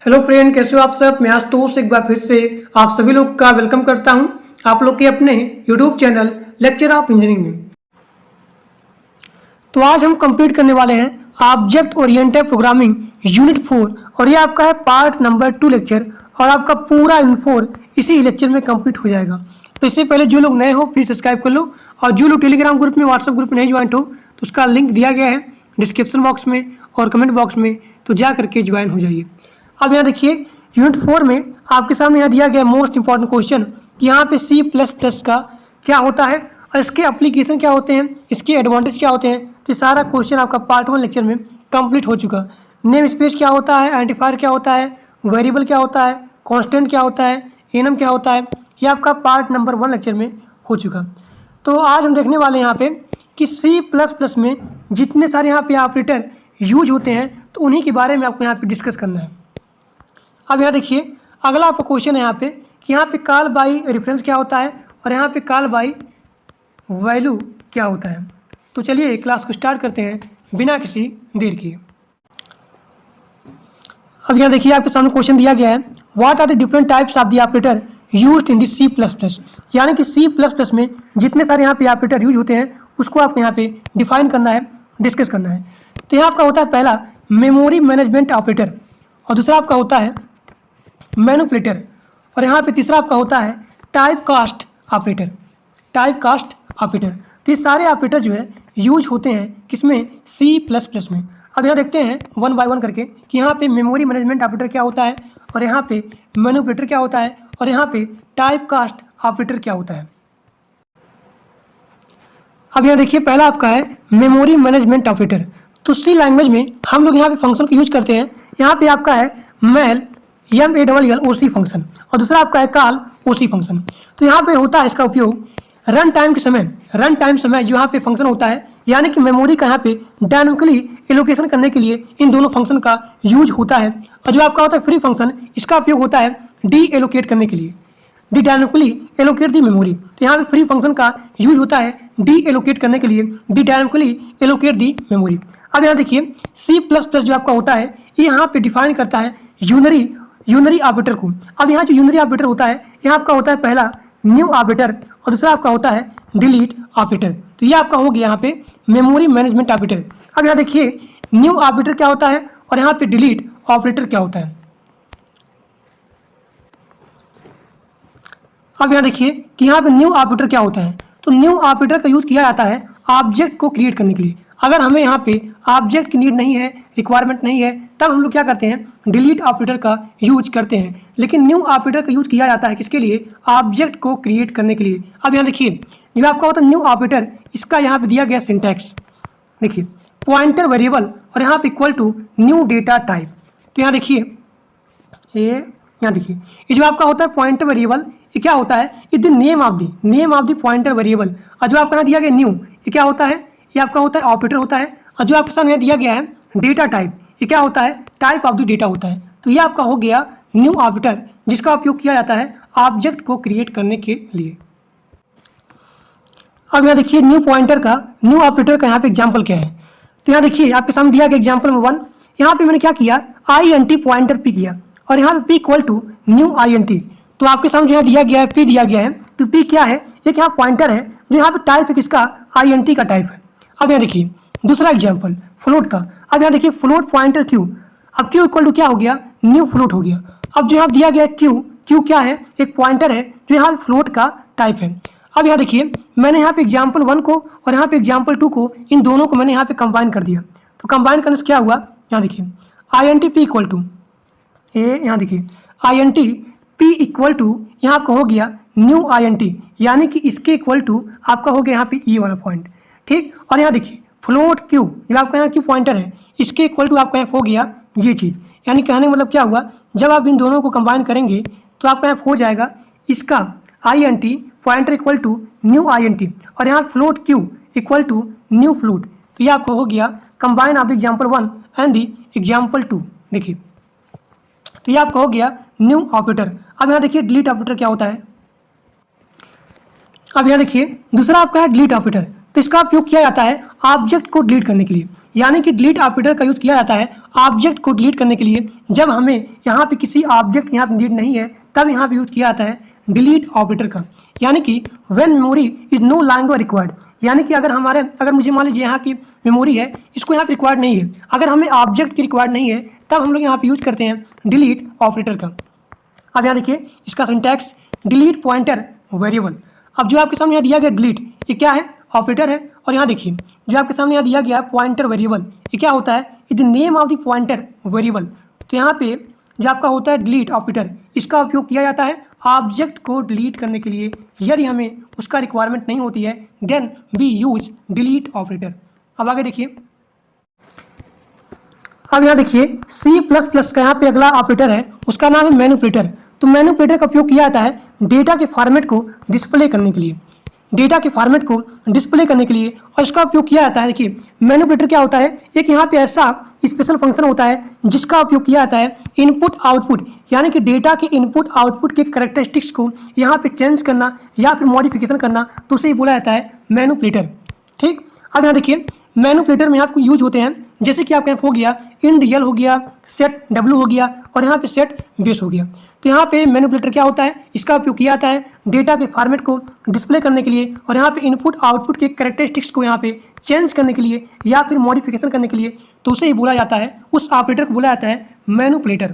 Hello friend, कैसे हो आप सब। मैं आशुतोष एक बार फिर से आप सभी लोग का वेलकम करता हूं आप लोग के अपने YouTube channel lecture of engineering में। तो आज हम कंप्लीट करने वाले हैं ऑब्जेक्ट ओरिएंटेड प्रोग्रामिंग यूनिट 4 और ये आपका है पार्ट नंबर 2 लेक्चर और आपका पूरा यूनिट 4 इसी लेक्चर में कंप्लीट हो जाएगा। तो इससे पहले जो लोग नए हो प्लीज़ सब्सक्राइब कर लो और जो लोग टेलीग्राम ग्रुप में व्हाट्सएप ग्रुप में नहीं ज्वाइन हो तो उसका लिंक दिया गया है डिस्क्रिप्शन बॉक्स में और कमेंट बॉक्स में, तो जा करके ज्वाइन हो जाइए। अब यहाँ देखिए यूनिट 4 में आपके सामने यहाँ दिया गया मोस्ट इंपॉर्टेंट क्वेश्चन कि यहाँ पे C++ का क्या होता है और इसके एप्लीकेशन क्या होते हैं, इसके एडवांटेज क्या होते हैं। तो सारा क्वेश्चन आपका पार्ट 1 लेक्चर में कंप्लीट हो चुका। नेम स्पेस क्या होता है, आइडेंटिफायर क्या होता है, वेरिएबल क्या होता है, कांस्टेंट क्या होता है, एनम क्या होता है, ये आपका पार्ट नंबर 1 लेक्चर में हो चुका। तो आज हम देखने वाले हैं यहाँ पे कि C++ में जितने सारे यहाँ पे ऑपरेटर यूज होते हैं तो उन्हीं के बारे में आपको यहाँ पे डिस्कस करना है। अब यहाँ देखिए अगला आपका क्वेश्चन है यहाँ पे कि यहाँ पे कॉल बाई रेफरेंस क्या होता है और यहाँ पे कॉल बाई वैल्यू क्या होता है। तो चलिए क्लास को स्टार्ट करते हैं बिना किसी देर किए। अब यहाँ देखिए आपके सामने क्वेश्चन दिया गया है what are the different types of the operator used in the C++, यानी कि C++ में जितने सारे यहाँ पे ऑपरेटर यूज होते हैं उसको आपको यहाँ पे डिफाइन करना है, डिस्कस करना है। तो यहाँ आपका होता है पहला मेमोरी मैनेजमेंट ऑपरेटर और दूसरा आपका होता है मैनिपुलेटर और यहाँ पे तीसरा आपका होता है type cast operator, type cast operator. तो ये सारे ऑपरेटर जो है यूज होते हैं किसमें, C++ में। अब यहाँ देखते हैं वन बाय वन करके कि यहाँ पे मेमोरी मैनेजमेंट ऑपरेटर क्या होता है और यहाँ पे मैनिपुलेटर क्या होता है और यहाँ पे टाइप कास्ट ऑपरेटर क्या होता है। अब यहाँ देखिए पहला आपका है मेमोरी मैनेजमेंट ऑपरेटर। तो C लैंग्वेज में हम लोग यहाँ पे फंक्शन को यूज करते हैं। यहाँ पे आपका है मैल MALLOC फंक्शन और दूसरा आपका है कॉल OC फंक्शन। तो यहाँ पे होता है इसका उपयोग रन टाइम के समय, रन टाइम समय जो यहाँ पे फंक्शन होता है यानी कि मेमोरी का यहाँ पे डायनामिकली एलोकेशन करने के लिए इन दोनों फंक्शन का यूज होता है। और जो आपका होता है फ्री फंक्शन, इसका उपयोग होता है डी एलोकेट करने के लिए, डी डायनामिकली एलोकेट दी मेमोरी। तो यहाँ पे फ्री फंक्शन का यूज होता है डी एलोकेट करने के लिए, डी डायनामिकली एलोकेट दी मेमोरी। अब यहाँ देखिए C++ जो आपका होता है ये यहाँ पे डिफाइन करता है यूनरी ऑपरेटर को। अब यहाँ जो यूनरी ऑपरेटर होता है यहाँ आपका होता है पहला न्यू ऑपरेटर और दूसरा आपका होता है डिलीट ऑपरेटर। तो ये आपका हो गया यहाँ पे मेमोरी मैनेजमेंट ऑपरेटर। अब यहाँ देखिए न्यू ऑपरेटर क्या होता है और यहाँ पे डिलीट ऑपरेटर क्या होता है। अब यहाँ देखिए कि यहाँ पे न्यू ऑपरेटर क्या होता है। तो न्यू ऑपरेटर का यूज किया जाता है ऑब्जेक्ट को क्रिएट करने के लिए। अगर हमें यहाँ पे ऑब्जेक्ट की नीड नहीं है, रिक्वायरमेंट नहीं है, तब हम लोग क्या करते हैं, डिलीट ऑपरेटर का यूज करते हैं। लेकिन न्यू ऑपरेटर का यूज किया जाता है किसके लिए, ऑब्जेक्ट को क्रिएट करने के लिए। अब यहाँ देखिए जो आपका होता है न्यू ऑपरेटर, इसका यहाँ पे दिया गया सिंटैक्स देखिए, पॉइंटर वेरिएबल और यहाँ पे equal to new data type. तो यहाँ देखिए यहाँ देखिए ये जो आपका होता है पॉइंटर वेरिएबल, ये क्या होता है, ये the name of the pointer variable. और जो आपका यहाँ दिया गया न्यू, ये क्या होता है, ये आपका होता है ऑपरेटर होता है। और जो आपके सामने दिया गया है डेटा टाइप, ये क्या होता है, टाइप ऑफ द डेटा होता है। तो ये आपका हो गया न्यू ऑपरेटर जिसका उपयोग किया जाता है ऑब्जेक्ट को क्रिएट करने के लिए। अब यहाँ देखिए न्यू पॉइंटर का, न्यू ऑपरेटर का यहाँ पे एग्जाम्पल क्या है। तो यहाँ देखिए आपके सामने दिया गया एग्जाम्पल नंबर 1, यहाँ पे मैंने क्या किया, INT पॉइंटर P किया और यहाँ पे P equal to new INT। तो आपके सामने जो दिया गया है P दिया गया है, तो P क्या है, एक यहाँ पॉइंटर है जो यहाँ पे टाइप है किसका, INT का टाइप है। अब यहाँ देखिए दूसरा एग्जाम्पल फ्लोट का। अब यहाँ देखिए फ्लोट पॉइंटर Q, अब Q इक्वल टू क्या हो गया, न्यू फ्लोट हो गया। अब जो यहाँ दिया गया Q क्या है, एक पॉइंटर है जो यहाँ फ्लोट का टाइप है। अब यहाँ देखिए मैंने यहाँ पे एग्जाम्पल 1 को और यहाँ पे एग्जाम्पल 2 को, इन दोनों को मैंने यहाँ पे कंबाइन कर दिया। तो कंबाइन करने से क्या हुआ, यहाँ देखिए INT P इक्वल टू यहाँ देखिए INT P इक्वल टू यहाँ आपका हो गया न्यू INT, यानी कि इसके इक्वल टू आपका हो गया यहाँ पे E वाला पॉइंट, ठीक। और यहाँ देखिए फ्लोट Q, जो आपका यहाँ Q पॉइंटर है, इसके इक्वल टू आपका यहाँ हो गया ये चीज़। यानी कहने का मतलब क्या हुआ, जब आप इन दोनों को कंबाइन करेंगे तो आपका यहाँ हो जाएगा इसका INT pointer equal to new INT और यहाँ float Q equal to new float. तो ये आपका हो गया combine of the example 1 and the example 2। देखिए तो ये आपका हो गया न्यू ऑपरेटर। अब यहाँ देखिए डिलीट ऑपरेटर क्या होता है। अब यहाँ देखिए दूसरा आपका है डिलीट ऑपरेटर। तो इसका उपयोग किया जाता है ऑब्जेक्ट को डिलीट करने के लिए, यानी कि डिलीट ऑपरेटर का यूज किया जाता है ऑब्जेक्ट को डिलीट करने के लिए जब हमें यहाँ पे किसी ऑब्जेक्ट यहाँ पे नीड नहीं है तब यहाँ पे यूज किया जाता है डिलीट ऑपरेटर का। यानी कि when memory is no longer required, यानी कि अगर मुझे मान लीजिए यहाँ की मेमोरी है, इसको यहाँ पे रिक्वायर्ड नहीं है, अगर हमें ऑब्जेक्ट की रिक्वायर्ड नहीं है तब हम लोग यहाँ पे यूज करते हैं डिलीट ऑपरेटर का। अब यहाँ देखिए इसका सिंटैक्स डिलीट पॉइंटर वेरिएबल। अब जो आपके सामने यहाँ दिया गया डिलीट, ये क्या है? ऑपरेटर है। और यहाँ देखिए जो आपके सामने यहाँ दिया गया पॉइंटर वेरिएबल, ये क्या होता है? Is the name of the pointer variable. तो यहाँ पे जो आपका होता है डिलीट ऑपरेटर, इसका उपयोग किया जाता है ऑब्जेक्ट को डिलीट करने के लिए। यदि हमें उसका रिक्वायरमेंट नहीं होती है then we use delete operator. अब आगे देखिए, अब यहाँ देखिए C++ का यहाँ पे अगला ऑपरेटर है, उसका नाम है मैनिपुलेटर। तो मैनिपुलेटर का उपयोग किया जाता है डेटा के फॉर्मेट को डिस्प्ले करने के लिए, डेटा के फॉर्मेट को डिस्प्ले करने के लिए। और इसका उपयोग किया जाता है, देखिए मैनिपुलेटर क्या होता है, एक यहाँ पे ऐसा स्पेशल फंक्शन होता है जिसका उपयोग किया जाता है इनपुट आउटपुट, यानी कि डेटा के इनपुट आउटपुट के कैरेक्टरिस्टिक्स को यहाँ पे चेंज करना या फिर मॉडिफिकेशन करना, तो उसे बोला जाता है मैनिपुलेटर। ठीक, अब यहाँ देखिए मैनिपुलेटर में आपको यूज होते हैं, जैसे कि आपके यहाँ हो गया इंड यल हो गया, सेट डब्ल्यू हो गया और यहाँ पे सेट बेस हो गया। तो यहाँ पे मैनिपुलेटर क्या होता है, इसका उपयोग किया जाता है डेटा के फॉर्मेट को डिस्प्ले करने के लिए और यहाँ पे इनपुट आउटपुट के कैरेक्टरिस्टिक्स को यहाँ पे चेंज करने के लिए या फिर मॉडिफिकेशन करने के लिए, तो उसे ही बोला जाता है, उस ऑपरेटर को बोला जाता है मैनिपुलेटर।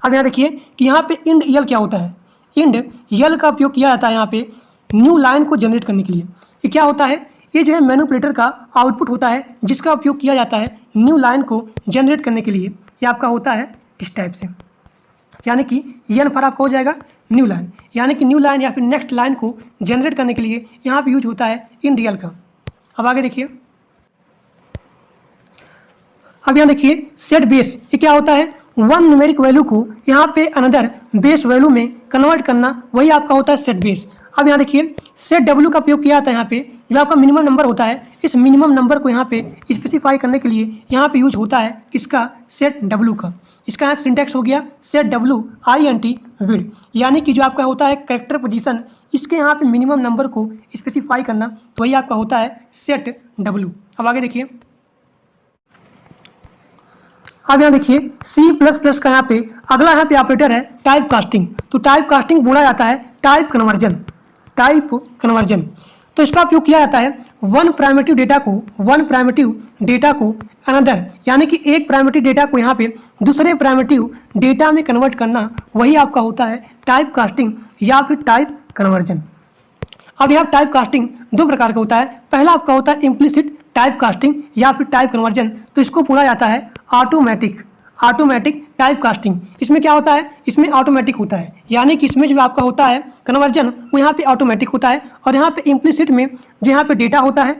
अब यहाँ देखिए कि यहाँ पे इंड यल क्या होता है, इंड यल का उपयोग किया जाता है यहाँ पे न्यू लाइन को जनरेट करने के लिए। ये क्या होता है, ये जो है मैनिपुलेटर का आउटपुट होता है जिसका उपयोग किया जाता है न्यू लाइन को जनरेट करने के लिए। ये आपका होता है इस टाइप से, यानी कि एन पर आपका हो जाएगा न्यू लाइन, यानी कि न्यू लाइन या फिर नेक्स्ट लाइन को जनरेट करने के लिए यहाँ पे यूज होता है इंड यल का। अब आगे देखिए, अब यहाँ देखिए सेट बेस, ये क्या होता है, वन न्यूमेरिक वैल्यू को यहाँ पे अनदर बेस वैल्यू में कन्वर्ट करना, वही आपका होता है सेट बेस। अब यहाँ देखिए सेट डब्ल्यू का उपयोग किया जाता है यहाँ पे जो आपका मिनिमम नंबर होता है, इस मिनिमम नंबर को यहाँ पे स्पेसिफाई करने के लिए यहाँ पे यूज होता है किसका, सेट डब्ल्यू का। इसका यहाँ सिंटैक्स हो गया सेट डब्ल्यू INT विड, यानी कि जो आपका होता है कैरेक्टर पोजीशन, इसके यहाँ पे मिनिमम नंबर को स्पेसिफाई करना, तो वही आपका होता है सेट डब्ल्यू। अब आगे देखिए, अब यहाँ देखिए C++ का यहाँ पे अगला यहाँ पे ऑपरेटर है टाइप कास्टिंग। तो टाइप कास्टिंग बोला जाता है टाइप कन्वर्जन, टाइप कन्वर्जन। तो इसका उपयोग किया जाता है वन प्राइमेटिव डेटा को अनदर, यानी कि एक प्राइमेटिव डेटा को यहाँ पे दूसरे प्राइमेटिव डेटा में कन्वर्ट करना, वही आपका होता है टाइप कास्टिंग या फिर टाइप कन्वर्जन। अब यहाँ टाइप कास्टिंग दो प्रकार का होता है, पहला आपका होता है इम्प्लिसिट टाइप कास्टिंग या फिर टाइप कन्वर्जन, तो इसको बोला जाता है ऑटोमेटिक टाइप कास्टिंग। इसमें क्या होता है, इसमें ऑटोमेटिक होता है, यानी कि इसमें जो आपका होता है कन्वर्जन वो यहाँ पे ऑटोमेटिक होता है। और यहाँ पे इम्प्लिसिट में जो यहाँ पे डेटा होता है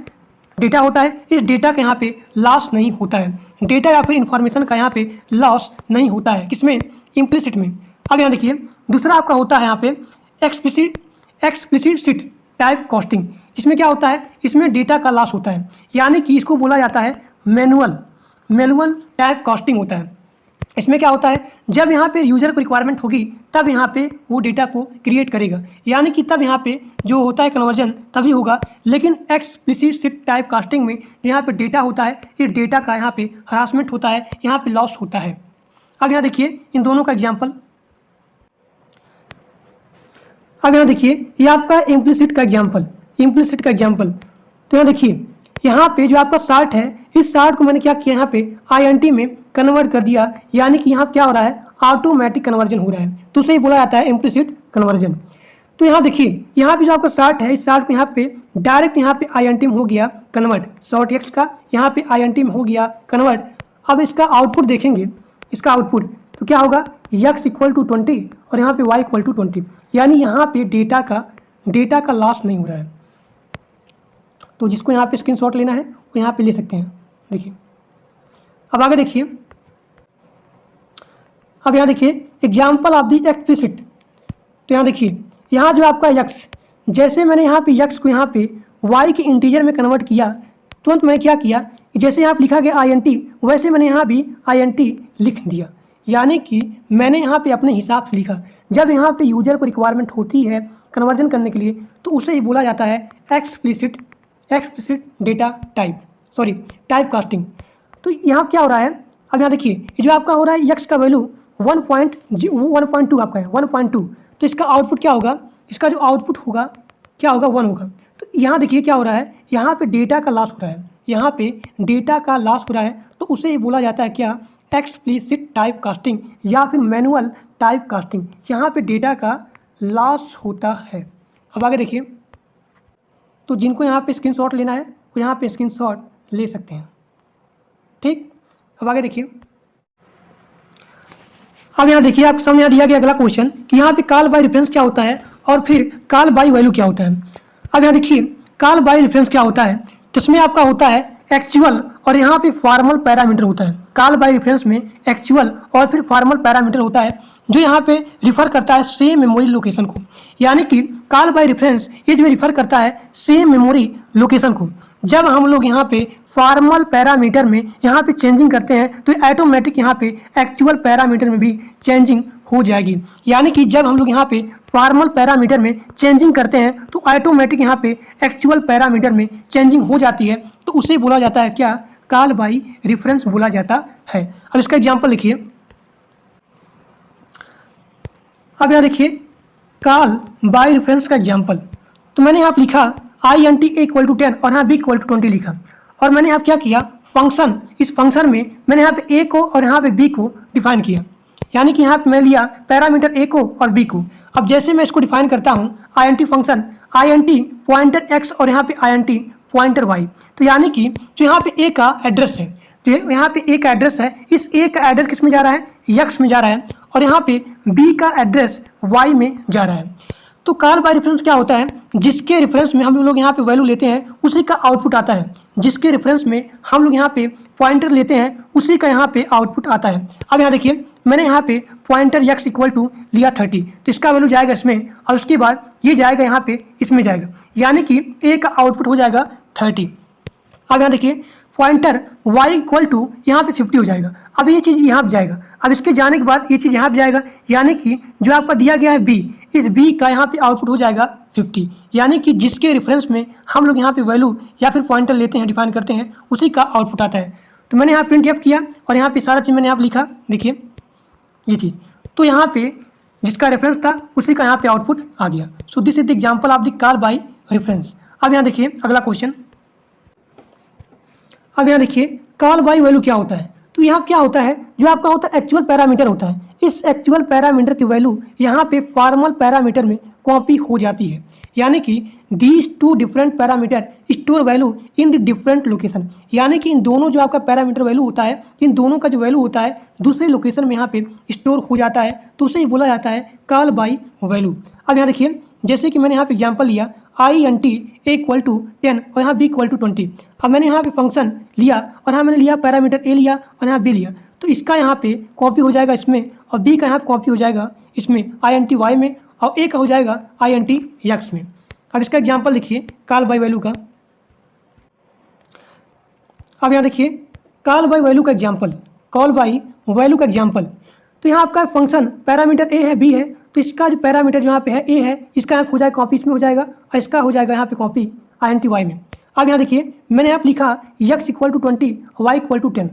इस डेटा का यहाँ पे लॉस नहीं होता है, डेटा या फिर इंफॉर्मेशन का यहाँ पे लॉस नहीं होता है, किसमें, इम्प्लिसिट में। अब यहाँ देखिए दूसरा आपका होता है यहाँ पे एक्सप्लिसिट टाइप कास्टिंग। इसमें क्या होता है, इसमें डेटा का लॉस होता है, यानी कि इसको बोला जाता है मैनुअल टाइप कास्टिंग होता है। इसमें क्या होता है, जब यहाँ पे यूजर को रिक्वायरमेंट होगी तब यहाँ पे वो डेटा को क्रिएट करेगा, यानी कि तब यहाँ पे जो होता है कन्वर्जन तभी होगा। लेकिन एक्सप्लिसिट टाइप कास्टिंग में यहाँ पे डेटा होता है, इस डेटा का यहाँ पे हरासमेंट होता है, यहाँ पे लॉस होता है। अब यहाँ देखिए इन दोनों का एग्जाम्पल, अब यहाँ देखिए ये आपका इम्प्लिसिट का एग्जाम्पल। तो यहाँ देखिए यहाँ पे जो आपका शार्ट है, इस शार्ट को मैंने क्या किया, यहाँ पे INT में कन्वर्ट कर दिया, यानी कि यहाँ क्या हो रहा है, ऑटोमेटिक कन्वर्जन हो रहा है, तो उसे ही बोला जाता है इम्प्लिसिट कन्वर्जन। तो यहाँ देखिए यहाँ पे जो आपका शार्ट है, इस शार्ट को यहाँ पे डायरेक्ट यहाँ पे INT में हो गया कन्वर्ट, शॉर्ट एक्स का यहाँ पे INT में हो गया कन्वर्ट। अब इसका आउटपुट देखेंगे, इसका आउटपुट तो क्या होगा, x = 20 और यहाँ पे y = 20, यानी यहाँ पे डेटा का लॉस नहीं हो रहा है। तो जिसको यहाँ पे स्क्रीनशॉट लेना है वो यहाँ पे ले सकते हैं। देखिए अब आगे देखिए, अब यहाँ देखिए एग्जाम्पल ऑफ द एक्सप्लिसिट। तो यहाँ देखिए यहाँ जो आपका x, जैसे मैंने यहाँ पे x को यहाँ पे y के इंटीजर में कन्वर्ट किया, तुरंत मैंने क्या किया, जैसे यहाँ पे लिखा गया INT वैसे मैंने यहाँ भी INT लिख दिया, यानी कि मैंने यहाँ पे अपने हिसाब से लिखा। जब यहाँ पे यूजर को रिक्वायरमेंट होती है कन्वर्जन करने के लिए, तो उसे ही बोला जाता है एक्सप्लिसिट डेटा टाइप कास्टिंग। तो यहाँ क्या हो रहा है, अब यहाँ देखिए ये जो आपका हो रहा है यक्स का वैल्यू 1.2 आपका है 1.2, तो इसका आउटपुट क्या होगा, इसका जो आउटपुट होगा क्या होगा 1 होगा। तो यहाँ देखिए क्या हो रहा है, यहाँ पे डेटा का लॉस हो रहा है, यहाँ पे डेटा का लॉस हो रहा है, तो उसे बोला जाता है क्या, एक्सप्लिसिट टाइप कास्टिंग या फिर मैनुअल टाइप कास्टिंग। यहाँ पे डेटा का लॉस होता है। अब आगे देखिए, तो जिनको यहाँ पे स्क्रीनशॉट लेना है वो यहाँ पे स्क्रीनशॉट ले सकते हैं, ठीक। अब आगे देखिए, अब यहाँ देखिए आपके सामने यहाँ दिया गया अगला क्वेश्चन कि यहाँ पे कॉल बाय रेफरेंस क्या होता है और फिर कॉल बाय वैल्यू क्या होता है। अब यहाँ देखिए कॉल बाय रेफरेंस क्या होता है, तो इसमें आपका होता है एक्चुअल और यहाँ पे फॉर्मल पैरामीटर होता है। कॉल बाय रेफरेंस में एक्चुअल और फिर फॉर्मल पैरामीटर होता है जो यहाँ पे रिफर करता है सेम मेमोरी लोकेशन को, यानी कि कॉल बाय रेफरेंस ये जो रिफर करता है सेम मेमोरी लोकेशन को। जब हम लोग यहाँ पे फॉर्मल पैरामीटर में यहाँ पे चेंजिंग करते हैं तो ऑटोमेटिक यहाँ पे एक्चुअल पैरामीटर में भी चेंजिंग हो जाएगी, यानी कि जब हम लोग यहाँ पे फॉर्मल पैरामीटर में चेंजिंग करते हैं तो ऑटोमेटिक यहाँ पे एक्चुअल पैरामीटर में चेंजिंग हो जाती है, तो उसे बोला जाता है क्या, कॉल बाय रेफरेंस बोला जाता है। अब इसका एग्जाम्पल लिखिए, अब यहाँ देखिए कॉल बाय रेफरेंस का एग्जाम्पल, तो मैंने यहाँ लिखा INT = 10 और यहाँ B = 20 लिखा, और मैंने यहाँ क्या किया, फंक्शन, इस फंक्शन में मैंने यहाँ पे A को और यहाँ पे B को डिफाइन किया, यानी कि यहाँ पे मैं लिया पैरामीटर A को और B को। अब जैसे मैं इसको डिफाइन करता हूँ INT function, INT pointer X और यहाँ पे INT पॉइंटर Y, तो यानी कि जो यहाँ पे A का एड्रेस है, तो यहाँ पे A का एड्रेस है, इस A का एड्रेस किस में जा रहा है, X में जा रहा है, और यहाँ पे B का एड्रेस Y में जा रहा है। तो कॉल बाय रेफरेंस क्या होता है, जिसके रेफरेंस में हम लोग यहाँ पे वैल्यू लेते हैं उसी का आउटपुट आता है, जिसके रेफरेंस में हम लोग यहाँ पे पॉइंटर लेते हैं उसी का यहाँ पे आउटपुट आता है। अब यहाँ देखिए मैंने यहाँ पे पॉइंटर X = लिया 30, तो इसका वैल्यू जाएगा इसमें और उसके बाद ये जाएगा यहाँ पे इसमें जाएगा, यानी कि A का आउटपुट हो जाएगा 30। अब यहाँ देखिए पॉइंटर Y = यहाँ पे 50 हो जाएगा। अब ये चीज़ यहाँ पे जाएगा, अब इसके जाने के बाद ये चीज़ यहाँ पे जाएगा, यानी कि जो आपका दिया गया है B, इस B का यहाँ पे आउटपुट हो जाएगा 50, यानी कि जिसके रेफरेंस में हम लोग यहाँ पे वैल्यू या फिर पॉइंटर लेते हैं, डिफाइन करते हैं, उसी का आउटपुट आता है। तो मैंने यहाँ printf किया और यहाँ पे सारा चीज़ मैंने यहाँ पे लिखा, देखिए ये चीज़, तो यहाँ पे जिसका रेफरेंस था उसी का यहाँ पे आउटपुट आ गया। So this is the example of the call by reference. अब यहाँ देखिए अगला क्वेश्चन, अब यहाँ देखिए कॉल बाय वैल्यू क्या होता है, तो यहाँ क्या होता है, जो आपका होता है एक्चुअल पैरामीटर होता है, इस एक्चुअल पैरामीटर की वैल्यू यहाँ पे फॉर्मल पैरामीटर में कॉपी हो जाती है, यानी कि these two different parameter store value in the different location, यानी कि इन दोनों जो आपका पैरामीटर वैल्यू होता है, इन दोनों का जो वैल्यू होता है दूसरे लोकेशन में यहाँ पे स्टोर हो जाता है, तो उसे ही बोला जाता है कॉल बाय वैल्यू। अब यहाँ देखिए जैसे कि मैंने यहाँ पे एग्जाम्पल लिया INT = 10 और यहाँ B = 20। अब मैंने यहाँ पे फंक्शन लिया और यहाँ मैंने लिया पैरामीटर A लिया और यहाँ B लिया, तो इसका यहाँ पे कॉपी हो जाएगा इसमें और B का यहाँ पे कॉपी हो जाएगा इसमें INT Y में और A का हो जाएगा INT X में। अब इसका एग्जाम्पल देखिए कॉल बाय वैल्यू का। अब यहाँ देखिए कॉल बाय वैल्यू का एग्जाम्पल, कॉल बाय वैल्यू का एग्जाम्पल, तो यहाँ आपका फंक्शन पैरामीटर A है B है, तो इसका जो पैरामीटर यहाँ पे है A है, इसका यहाँ हो जाएगा कॉपी इसमें हो जाएगा और इसका हो जाएगा यहाँ पे कॉपी INT Y में। अब यहाँ देखिए मैंने यहाँ लिखा X = 20 Y = 10,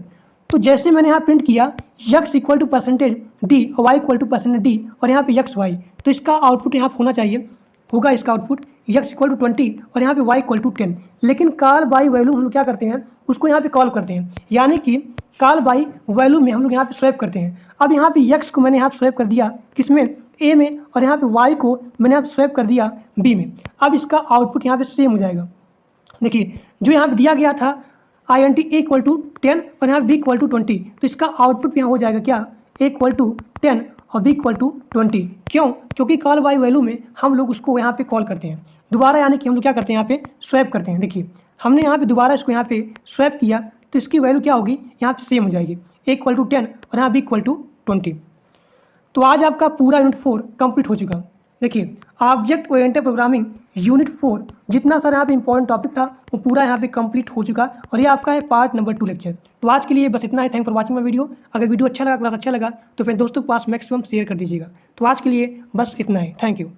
तो जैसे मैंने यहाँ प्रिंट किया X = %D और Y = %D और यहाँ पे XY, तो इसका आउटपुट यहाँ होना चाहिए, होगा इसका आउटपुट X = 20 और यहाँ पे Y = 10। लेकिन कॉल बाय वैल्यू हम लोग क्या करते हैं, उसको यहाँ पे कॉल करते हैं, यानी कि कॉल बाय वैल्यू में हम लोग यहाँ पे स्वैप करते हैं। अब यहाँ पे X को मैंने यहाँ पे स्वैप कर दिया किसमें, A में, और यहाँ पे Y को मैंने यहाँ पे स्वैप कर दिया B में। अब इसका आउटपुट यहाँ पे सेम हो जाएगा। देखिए जो यहाँ पे दिया गया था INT = 10 और यहाँ B = 20, तो इसका आउटपुट यहाँ हो जाएगा क्या, A = 10 और B = 20। क्यों, क्योंकि कॉल बाय वैल्यू में हम लोग उसको यहाँ पे कॉल करते हैं दोबारा, यानी कि हम लोग क्या करते हैं यहाँ पे स्वैप करते हैं। देखिए हमने यहाँ पे दोबारा इसको यहाँ पे स्वैप किया तो इसकी वैल्यू क्या होगी, यहाँ पे सेम हो जाएगी, A = 10 और यहाँ B = 20। तो आज आपका पूरा यूनिट 4 कंप्लीट हो चुका। देखिए ऑब्जेक्ट ओरिएंटेड प्रोग्रामिंग यूनिट 4 जितना सारा यहाँ पे इंपॉर्टेंट टॉपिक था वो पूरा यहाँ पे कंप्लीट हो चुका, और ये आपका है पार्ट नंबर 2 लेक्चर। तो आज के लिए बस इतना है। Thank for watching my video. अगर वीडियो अच्छा लगा, क्लास अच्छा लगा तो फिर दोस्तों के पास मैक्सिमम शेयर कर दीजिएगा। तो आज के लिए बस इतना ही। Thank you.